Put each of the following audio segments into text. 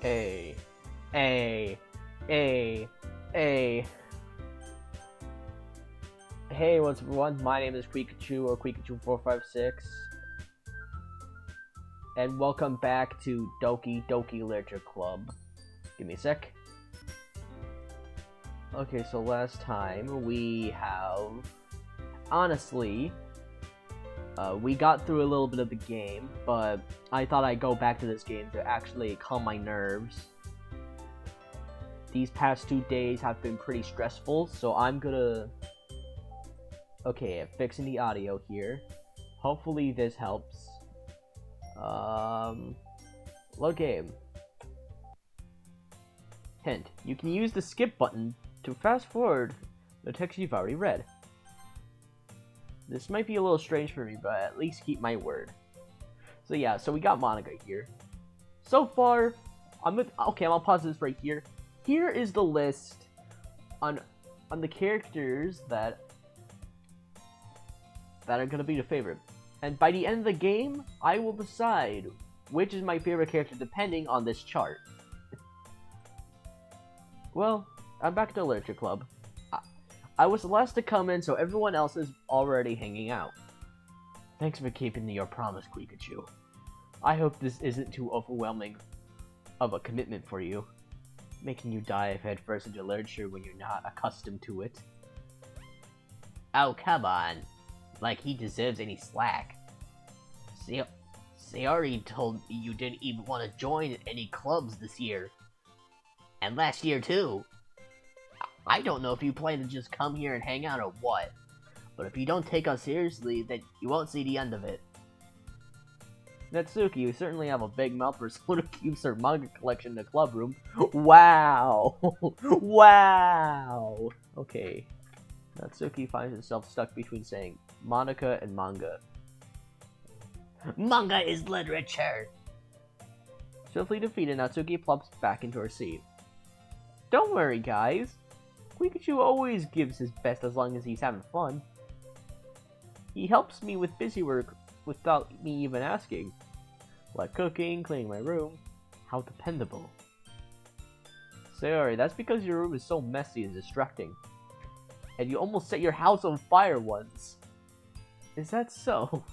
A, A, A, A. Hey, what's up, everyone? My name is Pikachu or Pikachu456, and welcome back to Doki Literature Club. Give me a sec. Okay, so last time we have, honestly, we got through a little bit of the game, but I thought I'd go back to this game to actually calm my nerves. These past 2 days have been pretty stressful, so I'm gonna... Okay, fixing the audio here. Hopefully this helps. Load game. Hint, you can use the skip button to fast forward the text you've already read. This might be a little strange for me, but at least keep my word. So yeah, so we got Monica here. So far, I'm gonna pause this right here. Here is the list on the characters that are gonna be the favorite. And by the end of the game, I will decide which is my favorite character depending on this chart. Well, I'm back to Literature Club. I was the last to come in, so everyone else is already hanging out. Thanks for keeping your promise, Pikachu. I hope this isn't too overwhelming of a commitment for you, making you dive headfirst into literature when you're not accustomed to it. Oh, come on. Like he deserves any slack. Sayori told me you didn't even want to join any clubs this year. And last year, too. I don't know if you plan to just come here and hang out or what, but if you don't take us seriously, then you won't see the end of it. Natsuki, you certainly have a big mouth for someone who keeps her manga collection in the club room. Wow! Wow! Okay. Natsuki finds herself stuck between saying Monica and manga. Manga is literature! Swiftly defeated, Natsuki plops back into her seat. Don't worry, guys. Pikachu always gives his best as long as he's having fun. He helps me with busy work without me even asking. Like cooking, cleaning my room. How dependable. Sayori, that's because your room is so messy and distracting. And you almost set your house on fire once. Is that so?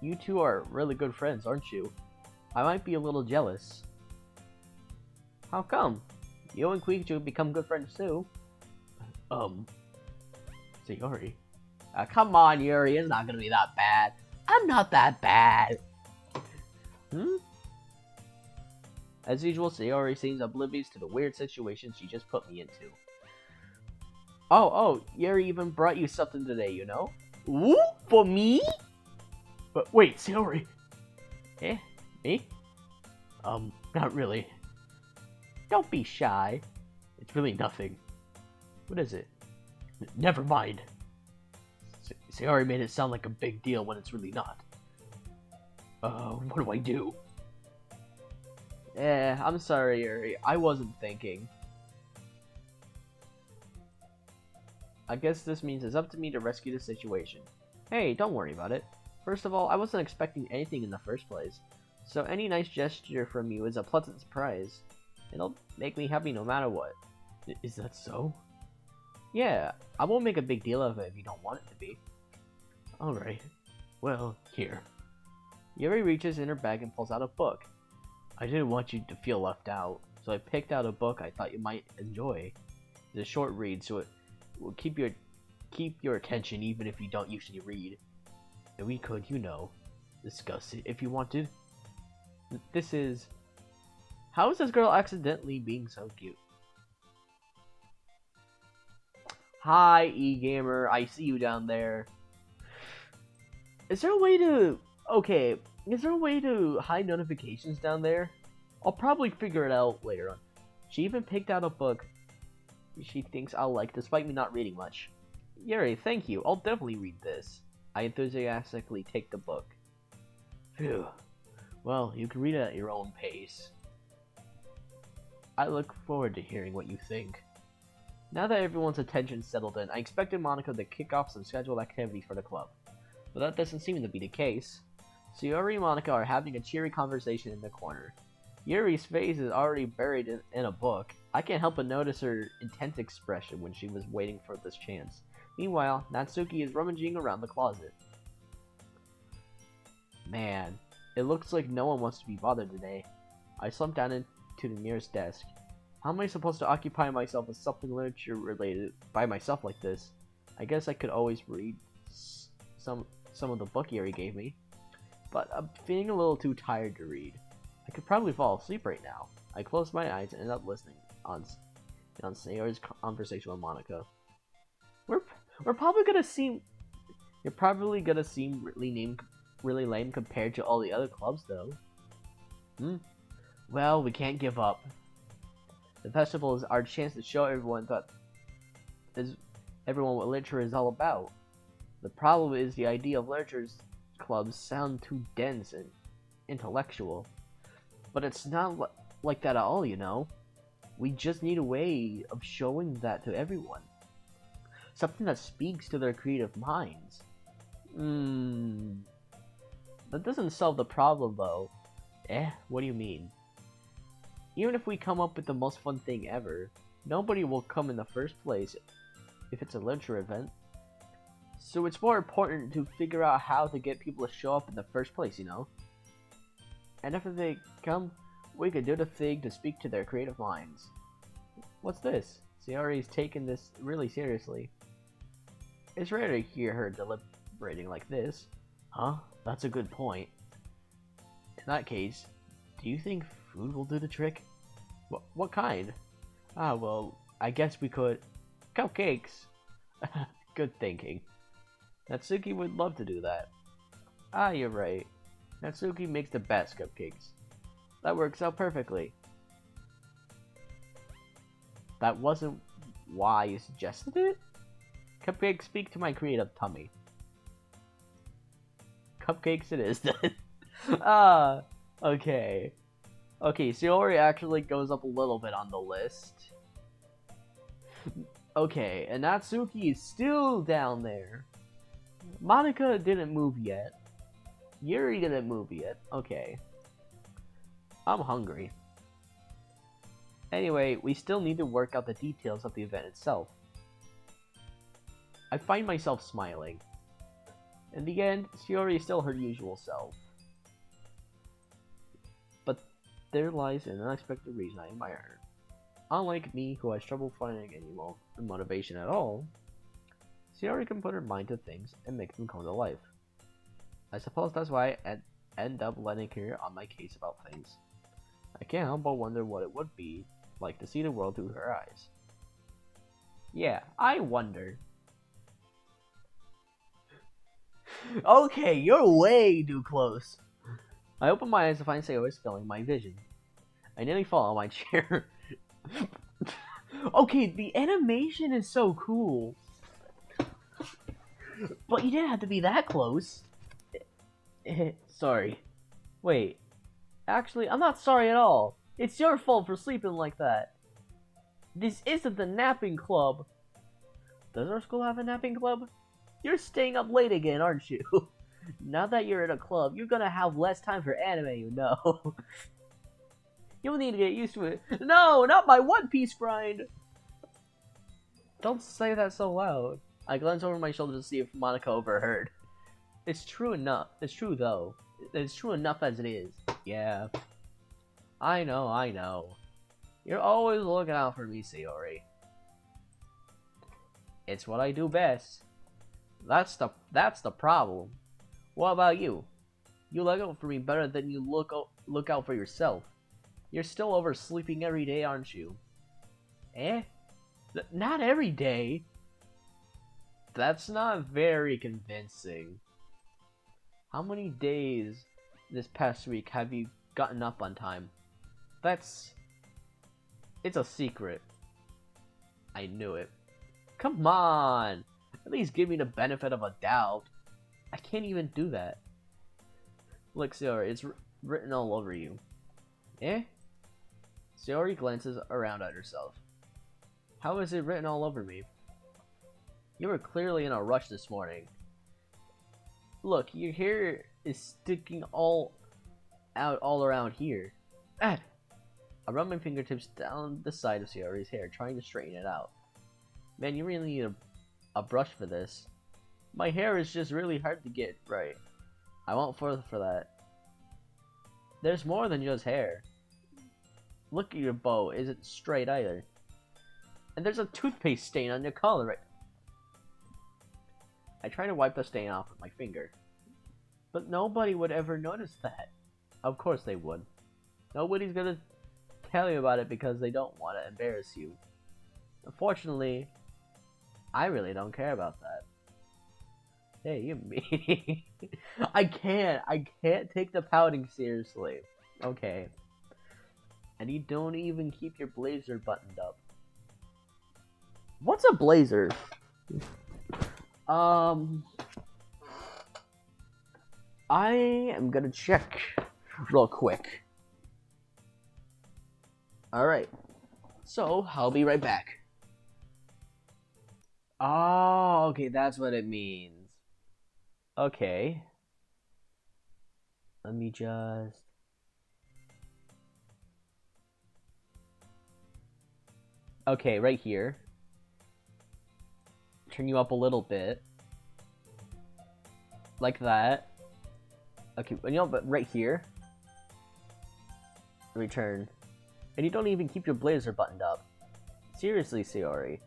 You two are really good friends, aren't you? I might be a little jealous. How come? You and Pikachu become good friends too. Sayori. Come on, Yuri, it's not gonna be that bad. I'm not that bad. As usual, Sayori seems oblivious to the weird situation she just put me into. Oh, Yuri even brought you something today, you know? Ooh, for me? But wait, Sayori. Eh? Me? Not really. Don't be shy. It's really nothing. What is it? Never mind. Sayori made it sound like a big deal when it's really not. What do I do? I'm sorry, Yuri. I wasn't thinking. I guess this means it's up to me to rescue the situation. Hey, don't worry about it. First of all, I wasn't expecting anything in the first place, so any nice gesture from you is a pleasant surprise. It'll make me happy no matter what. Is that so? Yeah, I won't make a big deal of it if you don't want it to be. Alright. Well, here. Yuri reaches in her bag and pulls out a book. I didn't want you to feel left out, so I picked out a book I thought you might enjoy. It's a short read, so it will keep your attention even if you don't usually read. And we could, you know, discuss it if you wanted. This is... How is this girl accidentally being so cute? Hi, E-Gamer. I see you down there. Is there a way to... Okay, is there a way to hide notifications down there? I'll probably figure it out later on. She even picked out a book she thinks I'll like, despite me not reading much. Yuri, thank you. I'll definitely read this. I enthusiastically take the book. Phew. Well, you can read it at your own pace. I look forward to hearing what you think. Now that everyone's attention's settled in, I expected Monica to kick off some scheduled activities for the club. But that doesn't seem to be the case. Sayori and Monica are having a cheery conversation in the corner. Yuri's face is already buried in a book. I can't help but notice her intense expression when she was waiting for this chance. Meanwhile, Natsuki is rummaging around the closet. Man, it looks like no one wants to be bothered today. I slumped down into the nearest desk. How am I supposed to occupy myself with something literature related by myself like this? I guess I could always read some of the book Yuri gave me, but I'm feeling a little too tired to read. I could probably fall asleep right now. I closed my eyes and ended up listening on Sayori's conversation with Monica. We're probably gonna seem You're probably gonna seem really lame compared to all the other clubs, though. Well, we can't give up. The festival is our chance to show everyone what literature is all about. The problem is the idea of literature clubs sound too dense and intellectual. But it's not like that at all, you know? We just need a way of showing that to everyone. Something that speaks to their creative minds. That doesn't solve the problem, though. What do you mean? Even if we come up with the most fun thing ever, nobody will come in the first place if it's a literature event. So it's more important to figure out how to get people to show up in the first place, you know? And after they come, we can do the thing to speak to their creative minds. What's this? Sayori's taken this really seriously. It's rare to hear her deliberating like this. Huh? That's a good point. In that case, do you think food will do the trick? What kind? Well, I guess we could... Cupcakes! Good thinking. Natsuki would love to do that. You're right. Natsuki makes the best cupcakes. That works out perfectly. That wasn't why you suggested it? Cupcakes speak to my creative tummy. Cupcakes it is then. Okay. Okay, Sayori actually goes up a little bit on the list. Okay, and Natsuki is still down there. Monica didn't move yet. Yuri didn't move yet. Okay. I'm hungry. Anyway, we still need to work out the details of the event itself. I find myself smiling. In the end, Sayori is still her usual self. But there lies an unexpected reason I admire her. Unlike me, who has trouble finding any motivation at all, Sayori can put her mind to things and make them come to life. I suppose that's why I end up letting her on my case about things. I can't help but wonder what it would be like to see the world through her eyes. Yeah, I wonder. Okay, you're way too close. I open my eyes to find Sayori filling my vision. I nearly fall on my chair. Okay, the animation is so cool. But you didn't have to be that close. Sorry. Wait. Actually, I'm not sorry at all. It's your fault for sleeping like that. This isn't the napping club. Does our school have a napping club? You're staying up late again, aren't you? Now that you're in a club, you're gonna have less time for anime, you know. You'll need to get used to it. No, not my One Piece grind! Don't say that so loud. I glance over my shoulder to see if Monica overheard. It's true enough. It's true, though. It's true enough as it is. Yeah. I know. You're always looking out for me, Sayori. It's what I do best. That's the problem. What about you? You look out for me better than you look out for yourself. You're still oversleeping every day, aren't you? Not every day. That's not very convincing. How many days this past week have you gotten up on time? It's a secret. I knew it. Come on! At least give me the benefit of a doubt. I can't even do that. Look, Sayori, it's written all over you. Sayori glances around at herself. How is it written all over me? You were clearly in a rush this morning. Look, your hair is sticking all around here. I run my fingertips down the side of Sayori's hair, trying to straighten it out. Man, you really need a brush for this. My hair is just really hard to get right. I won't fall for that. There's more than just hair. Look at your bow, it isn't straight either. And there's a toothpaste stain on your collar right. I try to wipe the stain off with my finger. But nobody would ever notice that. Of course they would. Nobody's gonna tell you about it because they don't want to embarrass you. Unfortunately, I really don't care about that. Hey, you me. I can't take the pouting seriously. Okay. And you don't even keep your blazer buttoned up. What's a blazer? I am gonna check real quick. Alright. So, I'll be right back. Oh, okay, that's what it means. Okay. Let me just... Okay, right here. Turn you up a little bit. Like that. Okay, you know, but right here. Return. And you don't even keep your blazer buttoned up. Seriously, Sayori.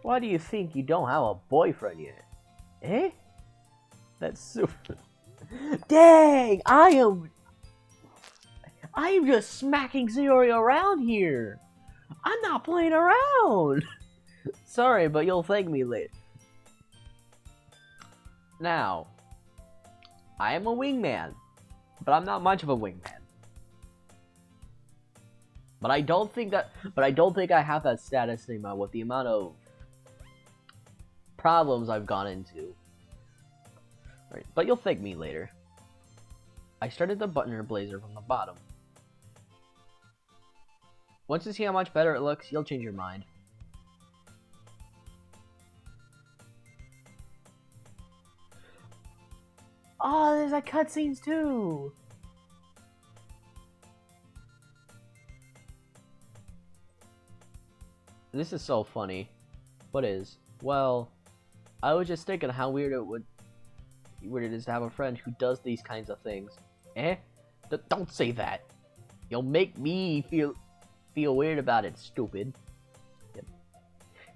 Why do you think you don't have a boyfriend yet? Eh? That's super... Dang! I am just smacking Sayori around here! I'm not playing around! Sorry, but you'll thank me later. Now, I am a wingman, but I'm not much of a wingman. But I don't think I have that status anymore with the amount of problems I've gone into. Right, but you'll thank me later. I started to button her blazer from the bottom. Once you see how much better it looks, you'll change your mind. Oh, there's like cutscenes too! This is so funny. What is? Well, I was just thinking how weird it is to have a friend who does these kinds of things. Eh? Don't say that. You'll make me feel weird about it, stupid. Yep.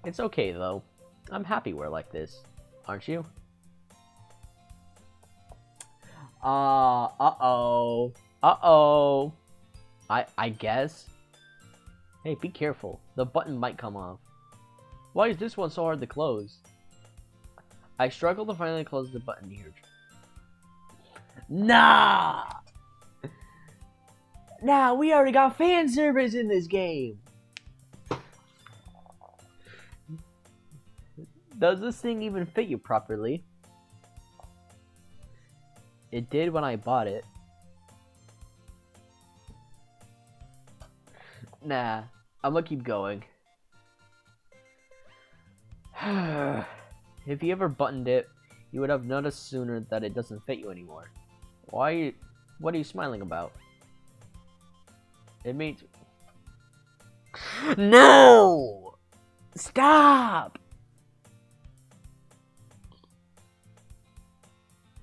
It's okay though. I'm happy we're like this. Aren't you? Uh-oh. Uh-oh. I guess. Hey, be careful. The button might come off. Why is this one so hard to close? I struggle to finally close the button here. Nah! Nah, we already got fan service in this game! Does this thing even fit you properly? It did when I bought it. Nah, I'm gonna keep going. If you ever buttoned it, you would have noticed sooner that it doesn't fit you anymore. Why? What are you smiling about? It means... No! Stop!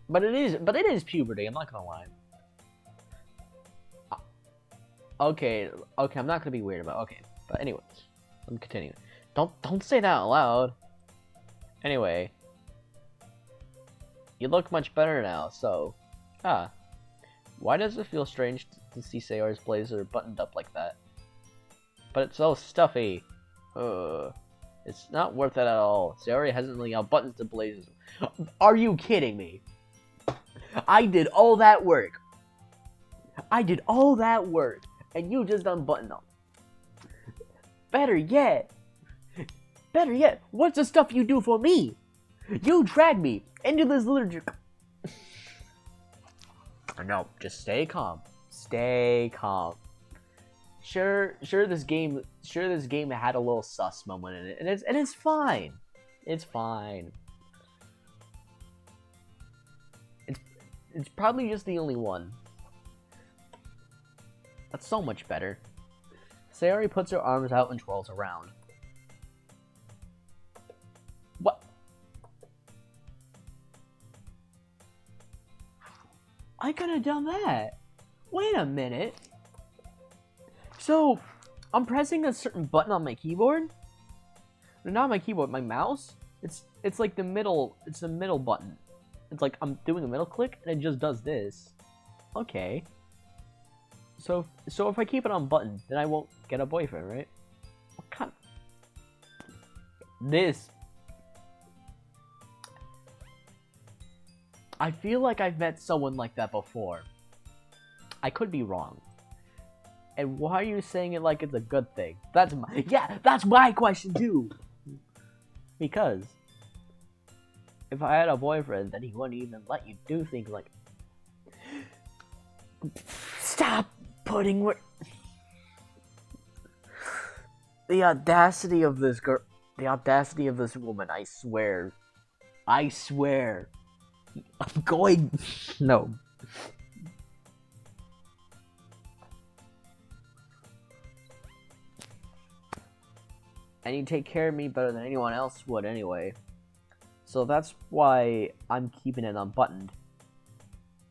But it is puberty, I'm not gonna lie. Okay, I'm not gonna be weird about it. Okay, but anyways, let me continue. Don't say that out loud. Anyway, you look much better now, so... Why does it feel strange to see Sayori's blazer buttoned up like that? But it's so stuffy. It's not worth it at all. Sayori hasn't really unbuttoned the blazers. Are you kidding me? I did all that work. And you just unbuttoned them. Better yet, what's the stuff you do for me? You dragged me into this literature. No, just stay calm. Stay calm. Sure, this game had a little sus moment in it, and it's fine. It's fine. It's probably just the only one. That's so much better. Sayori puts her arms out and twirls around. What? I could have done that. Wait a minute. So, I'm pressing a certain button on my keyboard? Not my keyboard, my mouse? It's like the middle button. It's like I'm doing a middle click and it just does this. Okay. So if I keep it on button, then I won't get a boyfriend, right? What kind of... This. I feel like I've met someone like that before. I could be wrong. And why are you saying it like it's a good thing? That's my question too. Because if I had a boyfriend, then he wouldn't even let you do things like... Stop putting what... The audacity of this girl... The audacity of this woman, I swear. I swear. I'm going... No. And you take care of me better than anyone else would anyway. So that's why I'm keeping it unbuttoned.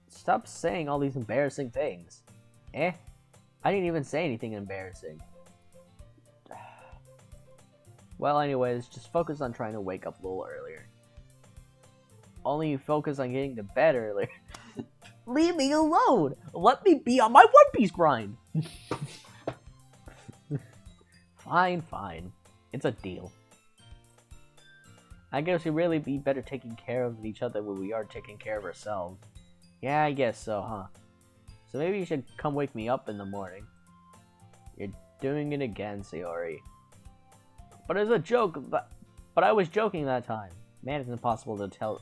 Stop saying all these embarrassing things. I didn't even say anything embarrassing. Well, anyways, just focus on trying to wake up a little earlier. Only you focus on getting to bed earlier. Leave me alone! Let me be on my One Piece grind! Fine. It's a deal. I guess we really be better taking care of each other when we are taking care of ourselves. Yeah, I guess so, huh? So maybe you should come wake me up in the morning. You're doing it again, Sayori. But it's a joke, but I was joking that time. Man, it's impossible to tell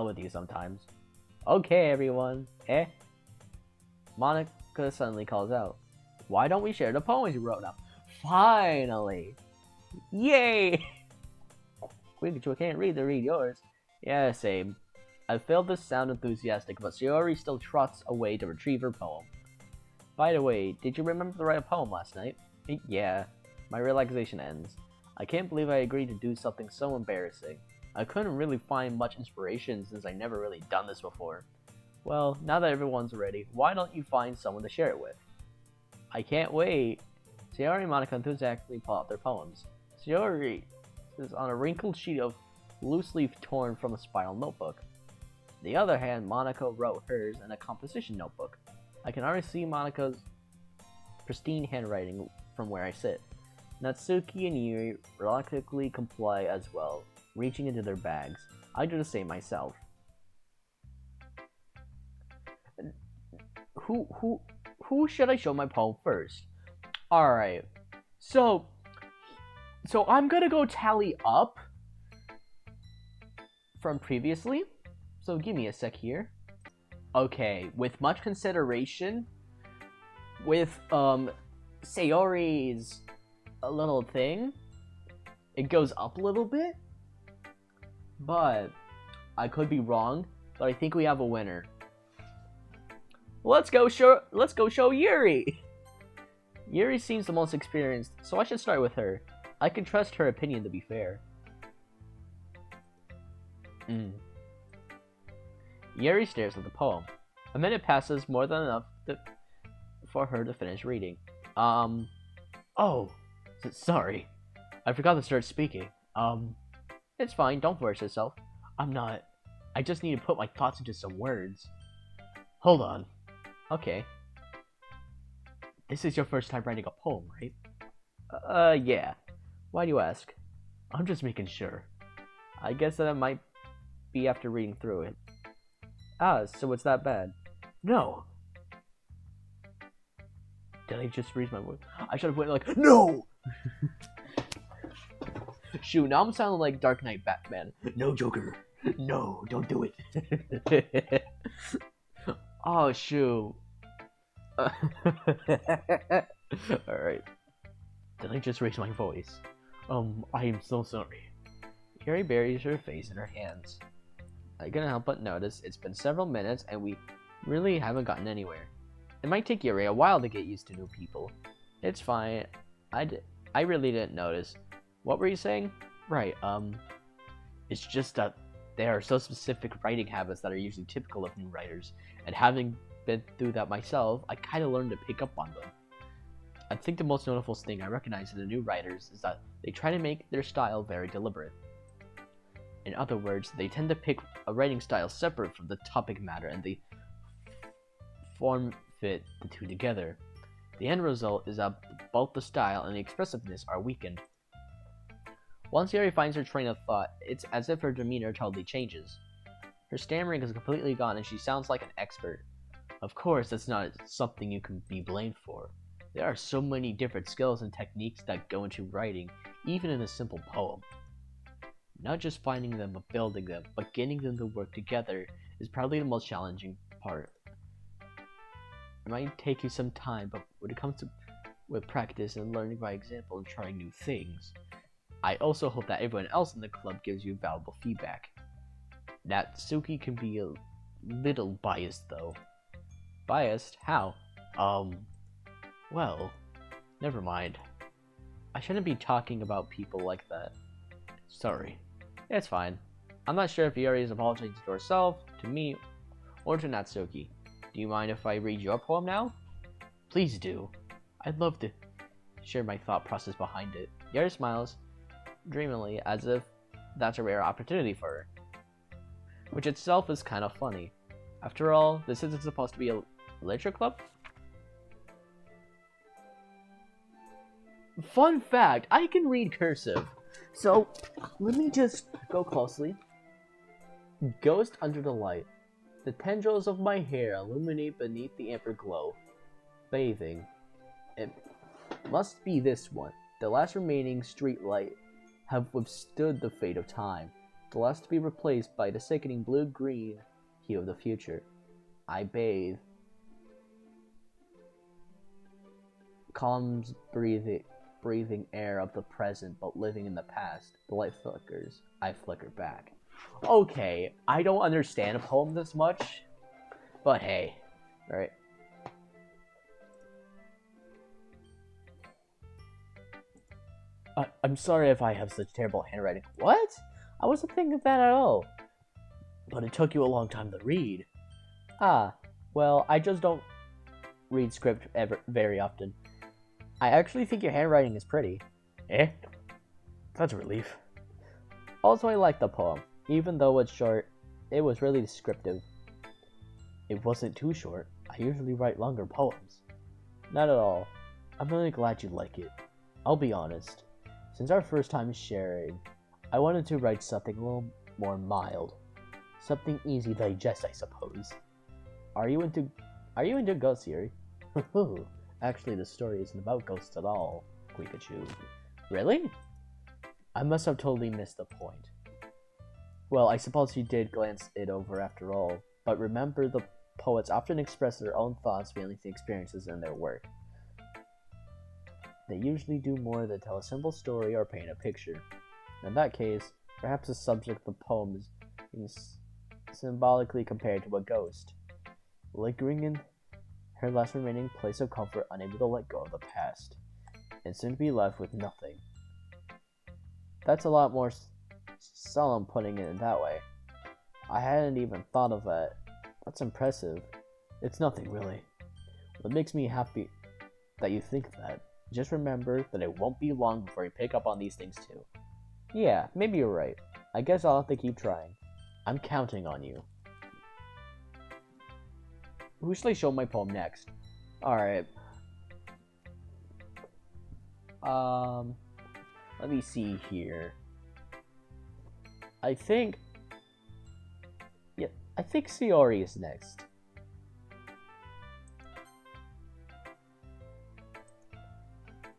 with you sometimes. Okay, everyone. Monica suddenly calls out. Why don't we share the poems you wrote now? Finally! Yay! Quick, I can't read yours. Yeah, same. I failed to sound enthusiastic, but Sayori still trots away to retrieve her poem. By the way, did you remember to write a poem last night? Yeah. My relaxation ends. I can't believe I agreed to do something so embarrassing. I couldn't really find much inspiration since I never really done this before. Well, now that everyone's ready, why don't you find someone to share it with? I can't wait. Sayori and Monica enthusiastically pull out their poems. Sayori is on a wrinkled sheet of loose leaf torn from a spiral notebook. On the other hand, Monica wrote hers in a composition notebook. I can already see Monica's pristine handwriting from where I sit. Natsuki and Yuri reluctantly comply as well, reaching into their bags. I do the same myself. Who should I show my poem first? Alright, so I'm gonna go tally up from previously. So give me a sec here. Okay, with much consideration, with Sayori's a little thing, it goes up a little bit, but I could be wrong. But I think we have a winner. Let's go show Yuri. Yuri seems the most experienced, so I should start with her. I can trust her opinion to be fair. Yuri stares at the poem. A minute passes, more than enough for her to finish reading. Oh, sorry. I forgot to start speaking. It's fine, don't force yourself. I'm not. I just need to put my thoughts into some words. Hold on. Okay. This is your first time writing a poem, right? Yeah. Why do you ask? I'm just making sure. I guess that it might be after reading through it. Ah, so it's that bad? No. Did I just read my voice? I should have went like, no! Shoot, now I'm sounding like Dark Knight Batman. No, Joker. No, don't do it. Oh, shoot. Alright. Did I just raise my voice? I am so sorry. Yuri buries her face in her hands. I couldn't help but notice it's been several minutes and we really haven't gotten anywhere. It might take Yuri a while to get used to new people. It's fine. I really didn't notice. What were you saying? Right, it's just that there are so specific writing habits that are usually typical of new writers, and having been through that myself, I kind of learned to pick up on them. I think the most notable thing I recognize in the new writers is that they try to make their style very deliberate. In other words, they tend to pick a writing style separate from the topic matter and they form fit the two together. The end result is that both the style and the expressiveness are weakened. Once Yuri finds her train of thought, it's as if her demeanor totally changes. Her stammering is completely gone and she sounds like an expert. Of course, that's not something you can be blamed for. There are so many different skills and techniques that go into writing, even in a simple poem. Not just finding them but building them, but getting them to work together is probably the most challenging part. It might take you some time, but when it comes to with practice and learning by example and trying new things, I also hope that everyone else in the club gives you valuable feedback. Natsuki can be a little biased though. Biased? How? Well, never mind. I shouldn't be talking about people like that. Sorry. It's fine. I'm not sure if Yuri is apologizing to herself, to me, or to Natsuki. Do you mind if I read your poem now? Please do. I'd love to share my thought process behind it. Yuri smiles dreamily as if that's a rare opportunity for her. Which itself is kind of funny. After all, this isn't supposed to be a literature club? Fun fact, I can read cursive. So, let me just go closely. Ghost under the light. The tendrils of my hair illuminate beneath the amber glow. Bathing. It must be this one. The last remaining street light have withstood the fate of time. The last to be replaced by the sickening blue-green hue of the future. I bathe. Calms breathing air of the present, but living in the past. The light flickers. I flicker back. Okay, I don't understand a poem this much, but hey, right? I'm sorry if I have such terrible handwriting. What? I wasn't thinking of that at all. But it took you a long time to read. Ah, well, I just don't read script ever very often. I actually think your handwriting is pretty. Eh? That's a relief. Also, I like the poem. Even though it's short, it was really descriptive. It wasn't too short. I usually write longer poems. Not at all. I'm really glad you like it. I'll be honest. Since our first time sharing, I wanted to write something a little more mild. Something easy to digest, I suppose. Are you into ghosts, Yuri? Actually, the story isn't about ghosts at all, Pikachu. Really? I must have totally missed the point. Well, I suppose you did glance it over after all, but remember the poets often express their own thoughts, feelings, and experiences in their work. They usually do more than tell a simple story or paint a picture. In that case, perhaps the subject of the poem is symbolically compared to a ghost, lingering in her last remaining place of comfort, unable to let go of the past, and soon to be left with nothing. That's a lot more solemn putting it in that way. I hadn't even thought of that. That's impressive. It's nothing, really. What makes me happy that you think that. Just remember that it won't be long before you pick up on these things too. Yeah, maybe you're right. I guess I'll have to keep trying. I'm counting on you. Who should I show my poem next? Alright. Let me see here. I think Sayori is next.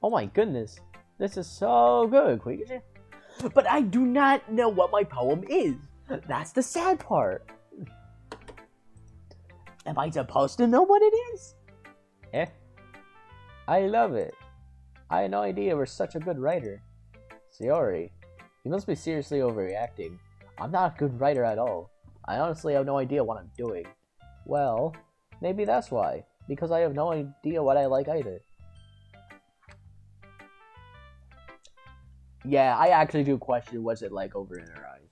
Oh my goodness. This is so good, Pikachu. But I do not know what my poem is. That's the sad part. Am I supposed to know what it is? Eh? I love it. I had no idea you were such a good writer. Sayori, you must be seriously overreacting. I'm not a good writer at all. I honestly have no idea what I'm doing. Well, maybe that's why. Because I have no idea what I like either. Yeah, I actually do question what's it like over in her eyes.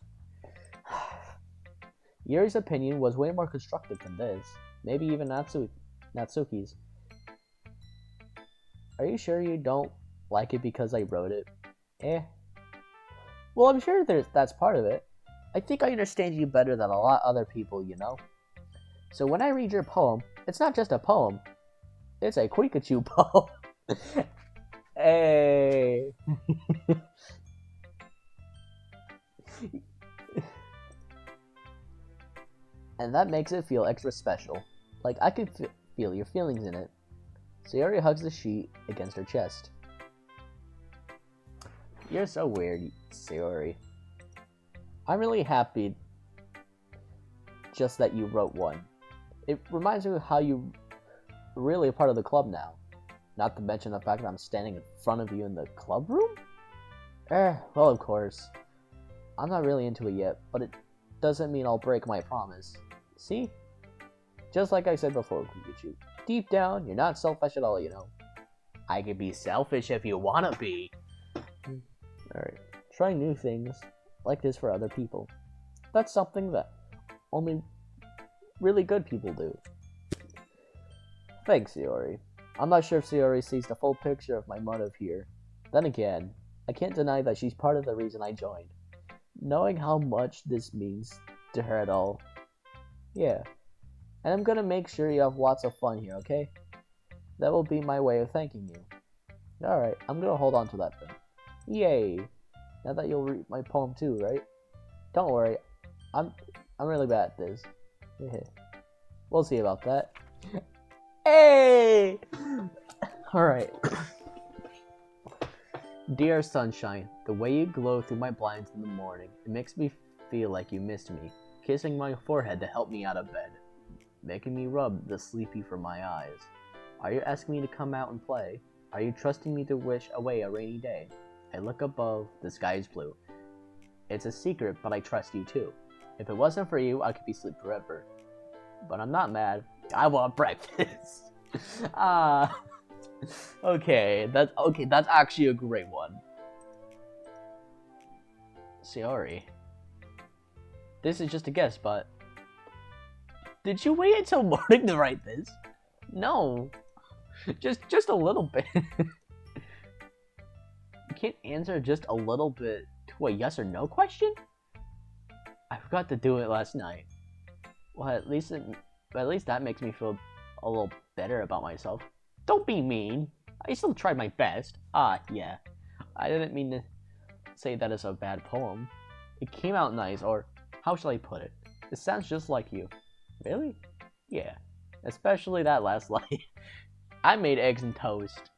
Yuri's opinion was way more constructive than this. Maybe even Natsuki's. Are you sure you don't like it because I wrote it? Eh. Well, I'm sure that's part of it. I think I understand you better than a lot of other people, you know? So when I read your poem, it's not just a poem. It's a Pikachu poem. Hey. And that makes it feel extra special. Like I could feel your feelings in it. Sayori hugs the sheet against her chest. You're so weird, Sayori. I'm really happy just that you wrote one. It reminds me of how you really a part of the club now. Not to mention the fact that I'm standing in front of you in the club room? Well, of course. I'm not really into it yet, but it doesn't mean I'll break my promise. See? Just like I said before, Pikachu. Deep down, you're not selfish at all, you know. I can be selfish if you wanna be. Alright. Trying new things like this for other people. That's something that only really good people do. Thanks, Sayori. I'm not sure if Sayori sees the full picture of my motive here. Then again, I can't deny that she's part of the reason I joined. Knowing how much this means to her at all. Yeah. And I'm gonna make sure you have lots of fun here, okay? That will be my way of thanking you. Alright, I'm gonna hold on to that then. Yay! Now that you'll read my poem too, right? Don't worry, I'm really bad at this. We'll see about that. Hey! Alright. Dear sunshine, the way you glow through my blinds in the morning, it makes me feel like you missed me, kissing my forehead to help me out of bed, making me rub the sleepy from my eyes. Are you asking me to come out and play? Are you trusting me to wish away a rainy day? I look above, the sky is blue. It's a secret, but I trust you too. If it wasn't for you, I could be asleep forever. But I'm not mad. I want breakfast. Okay, that's actually a great one. Sayori. This is just a guess, but did you wait until morning to write this? No. Just a little bit. You can't answer just a little bit to a yes or no question? I forgot to do it last night. Well, at least that makes me feel a little better about myself. Don't be mean. I still tried my best. Yeah. I didn't mean to say that it's a bad poem. It came out nice, or how shall I put it? It sounds just like you. Really? Yeah. Especially that last line. I made eggs and toast.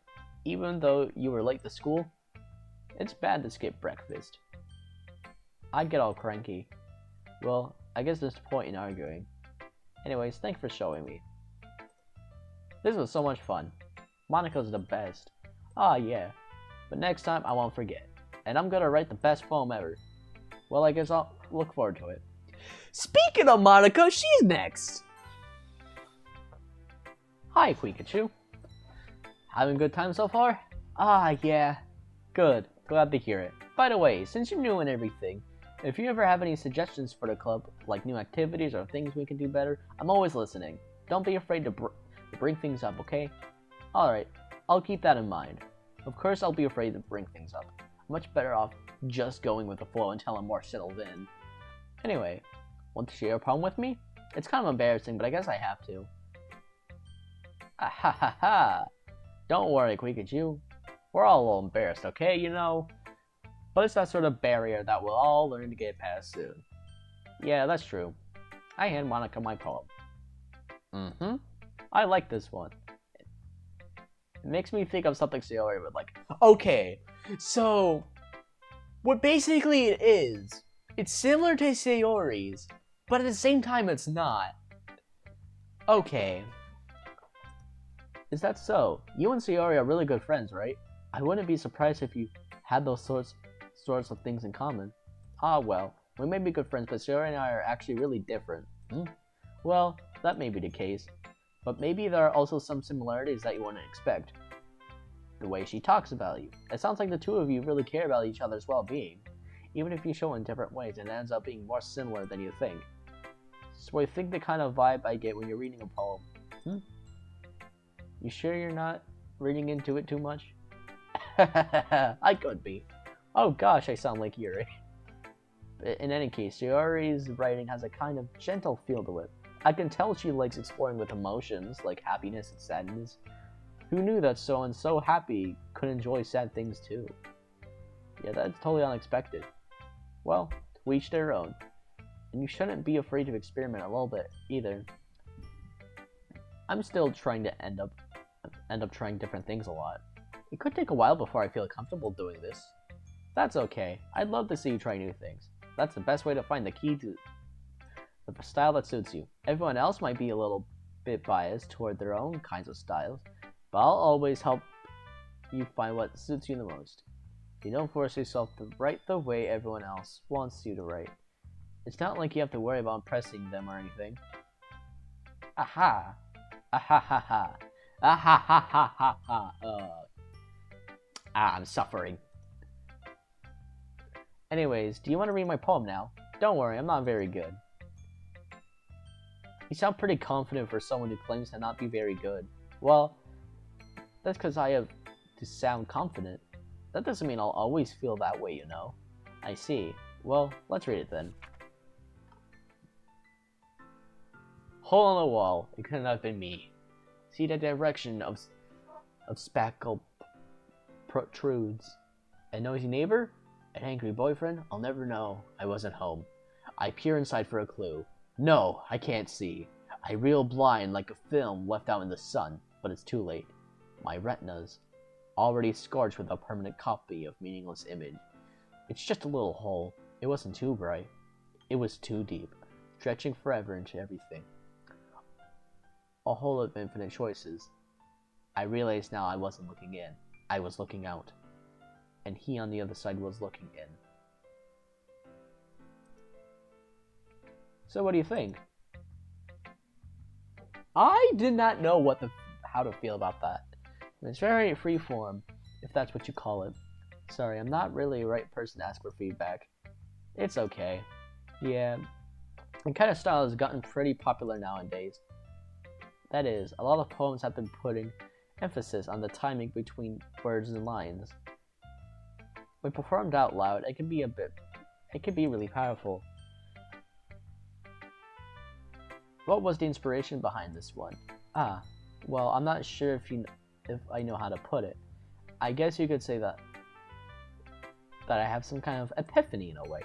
Even though you were late to school, it's bad to skip breakfast. I get all cranky. Well, I guess there's no point in arguing. Anyways, thanks for showing me. This was so much fun. Monika's the best. Yeah. But next time I won't forget. And I'm gonna write the best poem ever. Well, I guess I'll look forward to it. Speaking of Monika, she's next! Hi, Pikachu. Having a good time so far? Yeah. Good. Glad to hear it. By the way, since you're new and everything, if you ever have any suggestions for the club, like new activities or things we can do better, I'm always listening. Don't be afraid to bring things up, okay? Alright, I'll keep that in mind. Of course I'll be afraid to bring things up. I'm much better off just going with the flow until I'm more settled in. Anyway, want to share a poem with me? It's kind of embarrassing, but I guess I have to. Ah ha ha ha! Don't worry, Pikachu. We're all a little embarrassed, okay, you know? But it's that sort of barrier that we'll all learn to get past soon. Yeah, that's true. I hand Monika my poem. I like this one. It makes me think of something Sayori would like. Okay, so what basically it is, it's similar to Sayori's, but at the same time it's not. Okay. Is that so? You and Sayori are really good friends, right? I wouldn't be surprised if you had those sorts of things in common. Well, we may be good friends, but Sayori and I are actually really different. Well, that may be the case, but maybe there are also some similarities that you wouldn't expect. the way she talks about you. It sounds like the two of you really care about each other's well-being, even if you show in different ways, and it ends up being more similar than you think. So I think the kind of vibe I get when you're reading a poem. You sure you're not reading into it too much? I could be. Oh gosh, I sound like Yuri. In any case, Yuri's writing has a kind of gentle feel to it. I can tell she likes exploring with emotions, like happiness and sadness. Who knew that so-and-so happy could enjoy sad things too? Yeah, that's totally unexpected. Well, to each their own. And you shouldn't be afraid to experiment a little bit, either. I'm still trying to end up trying different things a lot. It could take a while before I feel comfortable doing this. That's okay. I'd love to see you try new things. That's the best way to find the key to the style that suits you. Everyone else might be a little bit biased toward their own kinds of styles, but I'll always help you find what suits you the most. You don't force yourself to write the way everyone else wants you to write. It's not like you have to worry about impressing them or anything. Aha! Aha ha ha! Aha ha ha ha ha! I'm suffering. Anyways, do you want to read my poem now? Don't worry, I'm not very good. You sound pretty confident for someone who claims to not be very good. Well, that's because I have to sound confident. That doesn't mean I'll always feel that way, you know. I see. Well, let's read it then. Hole on the wall. It couldn't have been me. See the direction of spackle protrudes. A noisy neighbor? An angry boyfriend? I'll never know. I wasn't home. I peer inside for a clue. No, I can't see. I reel blind like a film left out in the sun, but it's too late. My retina's already scorched with a permanent copy of meaningless image. It's just a little hole. It wasn't too bright. It was too deep, stretching forever into everything. A hole of infinite choices. I realized now I wasn't looking in. I was looking out. And he on the other side was looking in. So what do you think? I did not know how to feel about that. It's very freeform, if that's what you call it. Sorry, I'm not really the right person to ask for feedback. It's okay. Yeah, the kind of style has gotten pretty popular nowadays. That is, a lot of poems have been putting emphasis on the timing between words and lines. When performed out loud, it can be really powerful. What was the inspiration behind this one? Well, I'm not sure if I know how to put it. I guess you could say that I have some kind of epiphany in a way.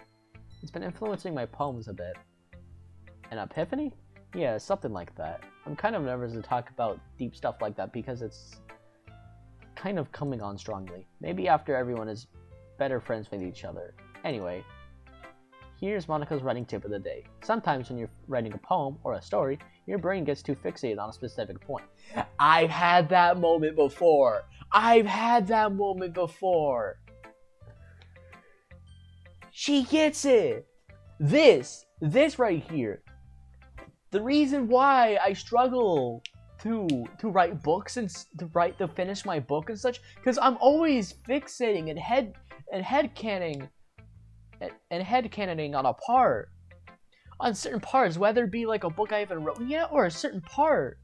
It's been influencing my poems a bit. An epiphany? Yeah, something like that. I'm kind of nervous to talk about deep stuff like that because it's kind of coming on strongly. Maybe after everyone is better friends with each other. Anyway, here's Monica's writing tip of the day. Sometimes when you're writing a poem or a story, your brain gets too fixated on a specific point. I've had that moment before. She gets it. This right here. The reason why I struggle to write books and to finish my book and such, because I'm always fixating and headcanoning on certain parts, whether it be like a book I haven't written yet or a certain part.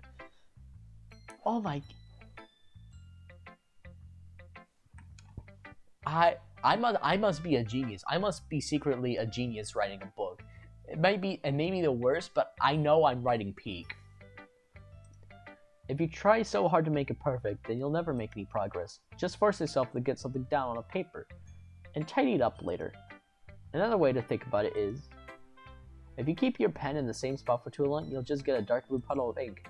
Oh my! I must be a genius. I must be secretly a genius writing a book. It may be the worst, but I know I'm writing peak. If you try so hard to make it perfect, then you'll never make any progress. Just force yourself to get something down on a paper, and tidy it up later. Another way to think about it is, if you keep your pen in the same spot for too long, you'll just get a dark blue puddle of ink.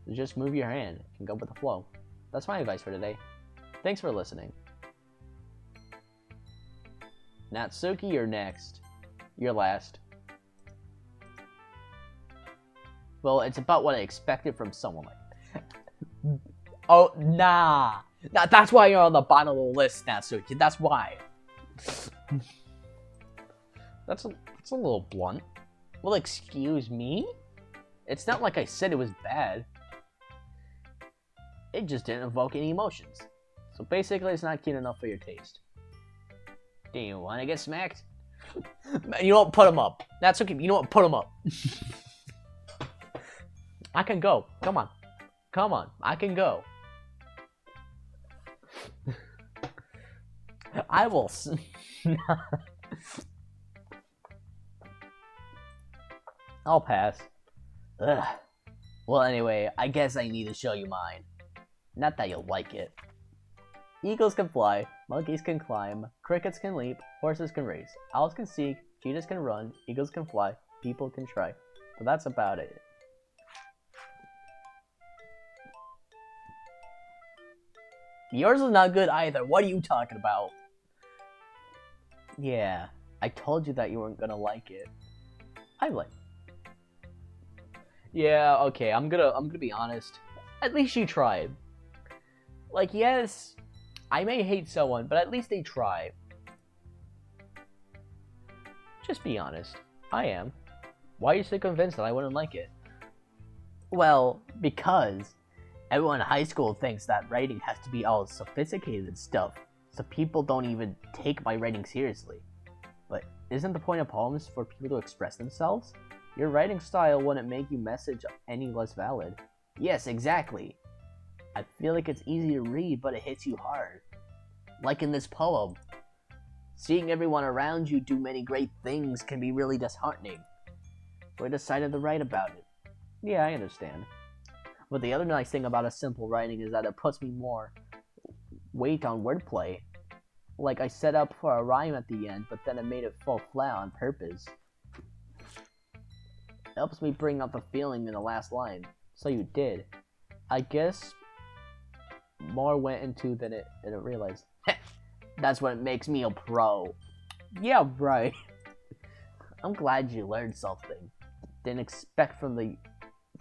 So just move your hand and go with the flow. That's my advice for today. Thanks for listening. Natsuki, you're next. You're last. Well, it's about what I expected from someone like that. Oh, nah. That's why you're on the bottom of the list, Natsuki. That's why. That's a little blunt. Well, excuse me? It's not like I said it was bad. It just didn't evoke any emotions. So basically, it's not cute enough for your taste. Do you want to get smacked? You know what? Put him up. That's okay. You know what? Put him up. I can go. Come on. Come on. I can go. I will. I'll pass. Ugh. Well, anyway, I guess I need to show you mine. Not that you'll like it. Eagles can fly, monkeys can climb, crickets can leap, horses can race, owls can seek, cheetahs can run, eagles can fly, people can try. But that's about it. Yours is not good either. What are you talking about? Yeah, I told you that you weren't gonna like it. I like. Yeah, okay. I'm gonna be honest. At least you tried. Like, yes, I may hate someone, but at least they try. Just be honest. I am. Why are you so convinced that I wouldn't like it? Well, because everyone in high school thinks that writing has to be all sophisticated and stuff, so people don't even take my writing seriously. But isn't the point of poems for people to express themselves? Your writing style wouldn't make your message any less valid. Yes, exactly. I feel like it's easy to read, but it hits you hard. Like in this poem. Seeing everyone around you do many great things can be really disheartening. So I decided to write about it. Yeah, I understand. But the other nice thing about a simple writing is that it puts me more weight on wordplay. Like I set up for a rhyme at the end, but then I made it fall flat on purpose. It helps me bring out the feeling in the last line. So you did. I guess more went into than it realized. That's what makes me a pro. Yeah, right. I'm glad you learned something. Didn't expect from the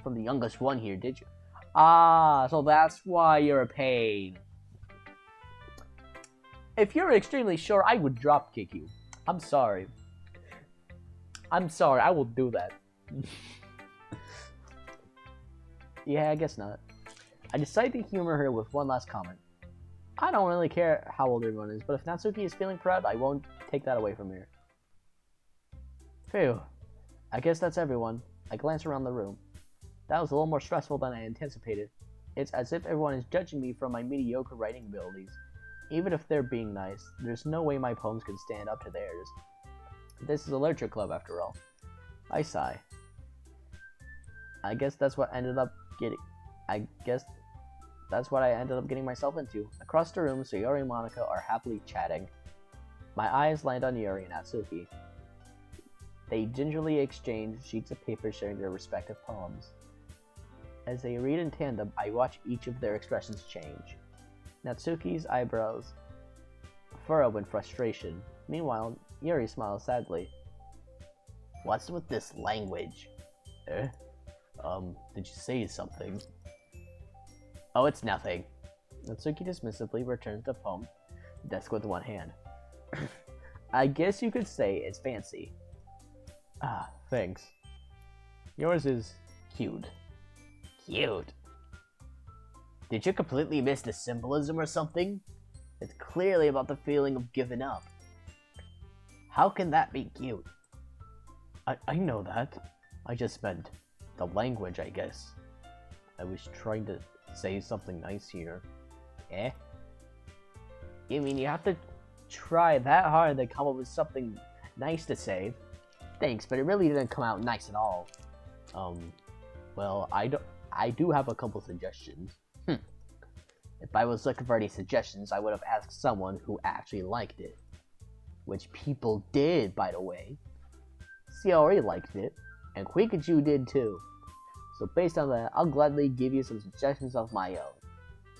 youngest one here, did you? Ah, so that's why you're a pain. If you're extremely sure, I would drop kick you. I'm sorry. I'm sorry, I will do that. Yeah, I guess not. I decided to humor her with one last comment. I don't really care how old everyone is, but if Natsuki is feeling proud, I won't take that away from her. Phew. I guess that's everyone. I glance around the room. That was a little more stressful than I anticipated. It's as if everyone is judging me for my mediocre writing abilities. Even if they're being nice, there's no way my poems can stand up to theirs. This is a literature club after all. I sigh. I guess that's what I ended up getting myself into. Across the room, Sayori and Monica are happily chatting. My eyes land on Yuri and Natsuki. They gingerly exchange sheets of paper sharing their respective poems. As they read in tandem, I watch each of their expressions change. Natsuki's eyebrows furrow in frustration. Meanwhile, Yuri smiles sadly. What's with this language? Did you say something? Oh, it's nothing. Natsuki dismissively returns the poem, desk with one hand. I guess you could say it's fancy. Ah, thanks. Yours is cute. Cute? Did you completely miss the symbolism or something? It's clearly about the feeling of giving up. How can that be cute? I know that. I just meant the language, I guess. I was trying to say something nice here. Eh? You mean you have to try that hard to come up with something nice to say? Thanks, but it really didn't come out nice at all. Well, I do have a couple suggestions. If I was looking for any suggestions, I would have asked someone who actually liked it. Which people did, by the way. Sayori liked it, and Quikachu did too. So based on that, I'll gladly give you some suggestions of my own.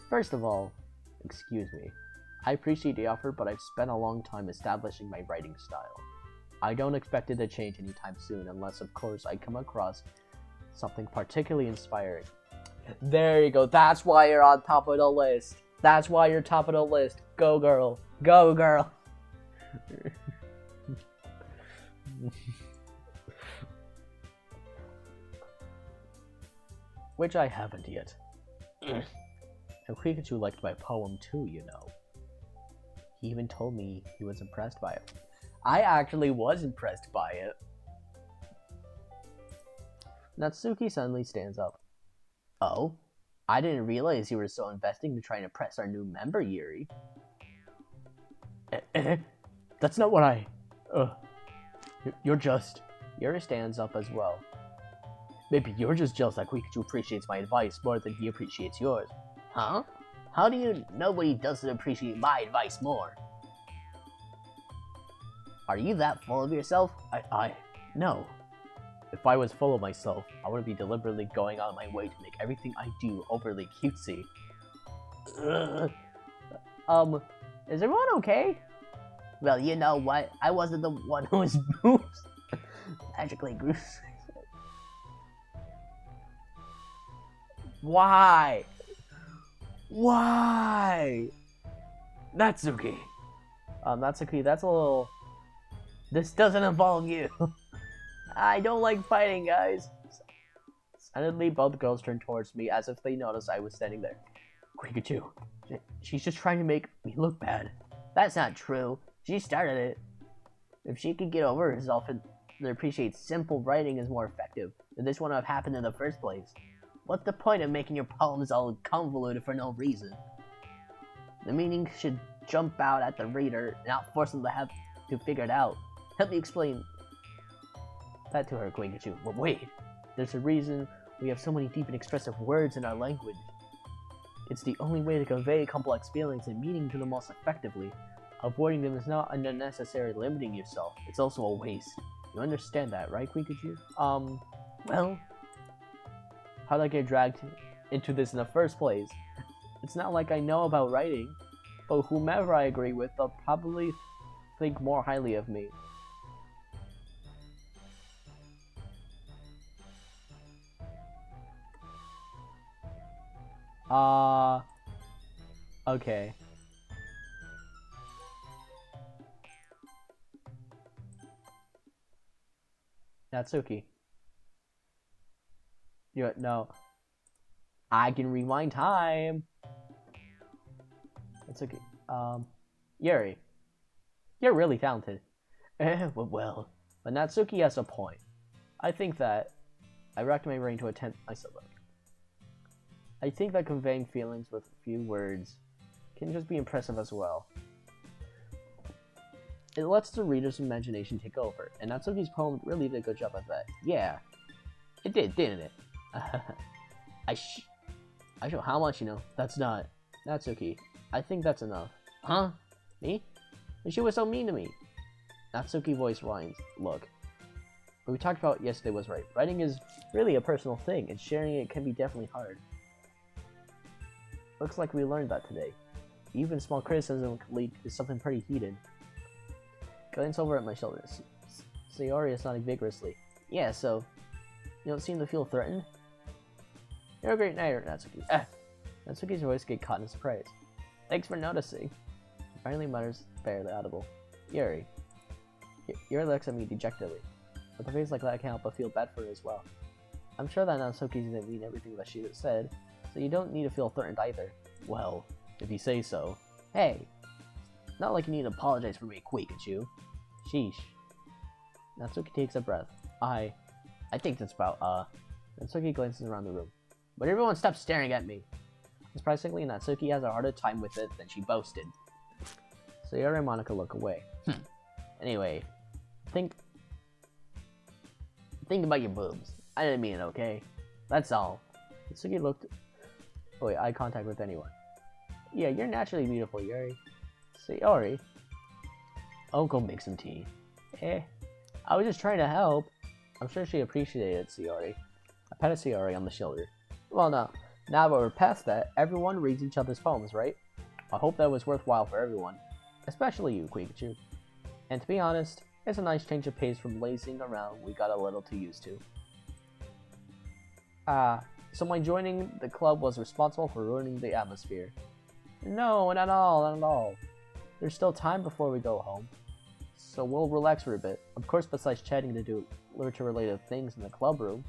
First of all, excuse me. I appreciate the offer, but I've spent a long time establishing my writing style. I don't expect it to change anytime soon, unless of course I come across something particularly inspiring. There you go, that's why you're on top of the list. That's why you're top of the list. Go girl, go girl. Which I haven't yet. And Pikachu liked my poem too, you know. He even told me he was impressed by it. I actually was impressed by it. Natsuki suddenly stands up. Oh? I didn't realize you were so invested to try and impress our new member, Yuri. That's not what I... You're just... Yuri stands up as well. Maybe you're just jealous that Pikachu appreciates my advice more than he appreciates yours. Huh? How do you nobody doesn't appreciate my advice more? Are you that full of yourself? No. If I was full of myself, I wouldn't be deliberately going out of my way to make everything I do overly cutesy. Is everyone okay? Well, you know what? I wasn't the one who was boobs magically grew. Why? Why? Natsuki. Natsuki, that's a little... This doesn't involve you. I don't like fighting, guys. Suddenly, both girls turned towards me as if they noticed I was standing there. Pikachu, she's just trying to make me look bad. That's not true. She started it. If she could get over herself and appreciate simple writing is more effective, then this wouldn't have happened in the first place. What's the point of making your poems all convoluted for no reason? The meaning should jump out at the reader, not force them to have to figure it out. Help me explain that to her, Pikachu. But wait, there's a reason we have so many deep and expressive words in our language. It's the only way to convey complex feelings and meaning to them most effectively. Avoiding them is not unnecessarily limiting yourself. It's also a waste. You understand that, right, Pikachu? Well, how did I get dragged into this in the first place? It's not like I know about writing, but whomever I agree with, they'll probably think more highly of me. Okay. Natsuki. No. I can rewind time. Natsuki. Yuri. You're really talented. Well, but Natsuki has a point. I think that I racked my brain to attempt myself. I think that conveying feelings with few words can just be impressive as well. It lets the reader's imagination take over, and Natsuki's poem really did a good job at that. Yeah, it did, didn't it? I show how much you know. That's not. Natsuki, I think that's enough. Huh? Me? And she was so mean to me. Natsuki voice whines. Look, what we talked about yesterday was right. Writing is really a personal thing, and sharing it can be definitely hard. Looks like we learned that today. Even small criticism can lead to something pretty heated. Glance over at my shoulders. Sayori is nodding vigorously. Yeah, so you don't seem to feel threatened? You're a great night, Natsuki. Natsuki's voice gets caught in surprise. Thanks for noticing. He finally mutters, barely audible. Yuri. Yuri looks at me dejectedly. With a face like that, I can't help but feel bad for her as well. I'm sure that Natsuki didn't mean everything that she said, so you don't need to feel threatened either. Well, if you say so. Hey, not like you need to apologize for me, Pikachu. Sheesh. Natsuki takes a breath. I think that's about, Natsuki glances around the room. But everyone stop staring at me. Surprisingly, Natsuki has a harder time with it than she boasted. Sayori and Monica look away. Anyway, think about your boobs. I didn't mean it, okay? That's all. Natsuki looked... Oh wait, eye contact with anyone. Yeah, you're naturally beautiful, Yuri. Sayori? Oh, go make some tea. I was just trying to help. I'm sure she appreciated it, Sayori. I patted Sayori on the shoulder. Well, now that we're past that, everyone reads each other's poems, right? I hope that was worthwhile for everyone. Especially you, Pikachu. And to be honest, it's a nice change of pace from lazing around we got a little too used to. So my joining the club was responsible for ruining the atmosphere. No, not at all, not at all. There's still time before we go home. So we'll relax for a bit. Of course, besides chatting to do literature-related things in the club room.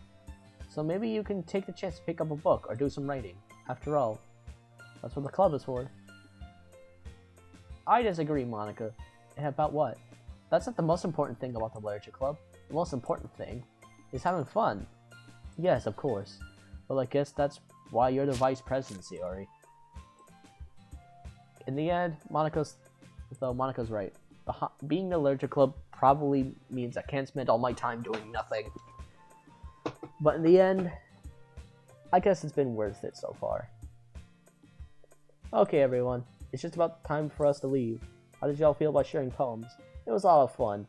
So maybe you can take the chance to pick up a book or do some writing. After all, That's what the club is for. I disagree, Monica. And about what? That's not the most important thing about the literature club. The most important thing is having fun. Yes, of course. Well, I guess that's why you're the vice president, Sayori. In the end, Monica's right. Being the literature club probably means I can't spend all my time doing nothing. But in the end, I guess it's been worth it so far. Okay, everyone. It's just about time for us to leave. How did y'all feel about sharing poems? It was a lot of fun.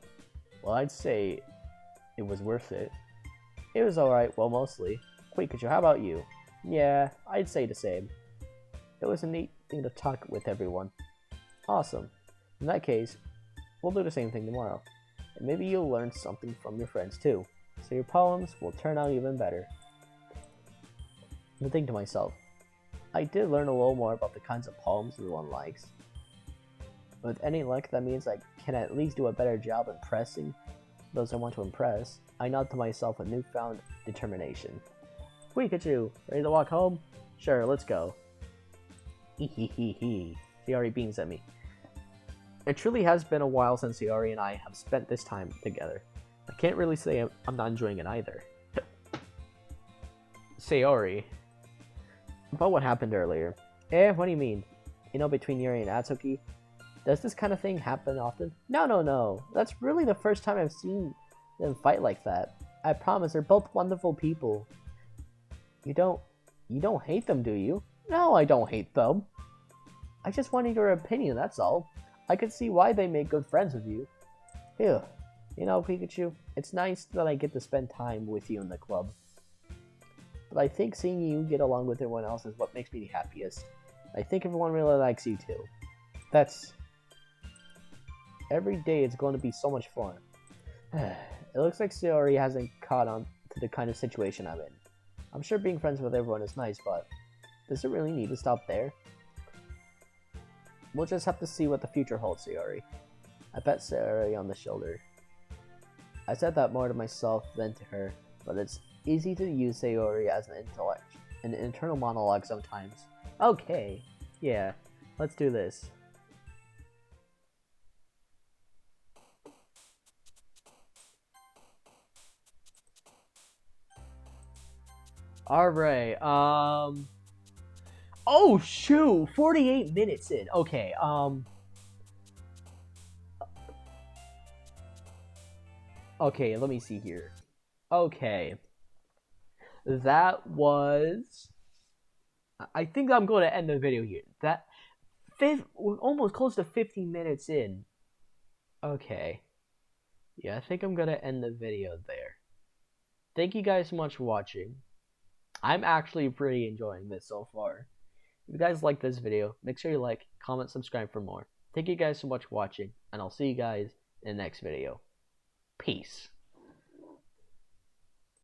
Well, I'd say it was worth it. It was alright, well, mostly. Pikachu, how about you? Yeah, I'd say the same. It was a neat thing to talk with everyone. Awesome. In that case, we'll do the same thing tomorrow. And maybe you'll learn something from your friends too. So your poems will turn out even better. I think to myself, I did learn a little more about the kinds of poems everyone likes. With any luck, that means I can at least do a better job impressing those I want to impress. I nod to myself with newfound determination. Pikachu, ready to walk home? Sure, let's go. Hehehehe. Sayori beams at me. It truly has been a while since Sayori and I have spent this time together. I can't really say I'm not enjoying it either. Sayori. About what happened earlier. What do you mean? You know, between Yuri and Atsuki? Does this kind of thing happen often? No. That's really the first time I've seen them fight like that. I promise, they're both wonderful people. You don't hate them, do you? No, I don't hate them. I just wanted your opinion, that's all. I could see why they make good friends with you. Phew. You know, Pikachu, it's nice that I get to spend time with you in the club. But I think seeing you get along with everyone else is what makes me the happiest. I think everyone really likes you too. Every day it's going to be so much fun. It looks like Sayori hasn't caught on to the kind of situation I'm in. I'm sure being friends with everyone is nice, but does it really need to stop there? We'll just have to see what the future holds, Sayori. I pat Sayori on the shoulder. I said that more to myself than to her, but it's easy to use Sayori as an internal monologue sometimes. Okay, yeah, let's do this. Alright, oh shoot! 48 minutes in. Okay, okay, let me see here. Okay. That was... I think I'm going to end the video here. We're almost close to 15 minutes in. Okay. Yeah, I think I'm going to end the video there. Thank you guys so much for watching. I'm actually pretty enjoying this so far. If you guys like this video, make sure you like, comment, subscribe for more. Thank you guys so much for watching, and I'll see you guys in the next video. Peace.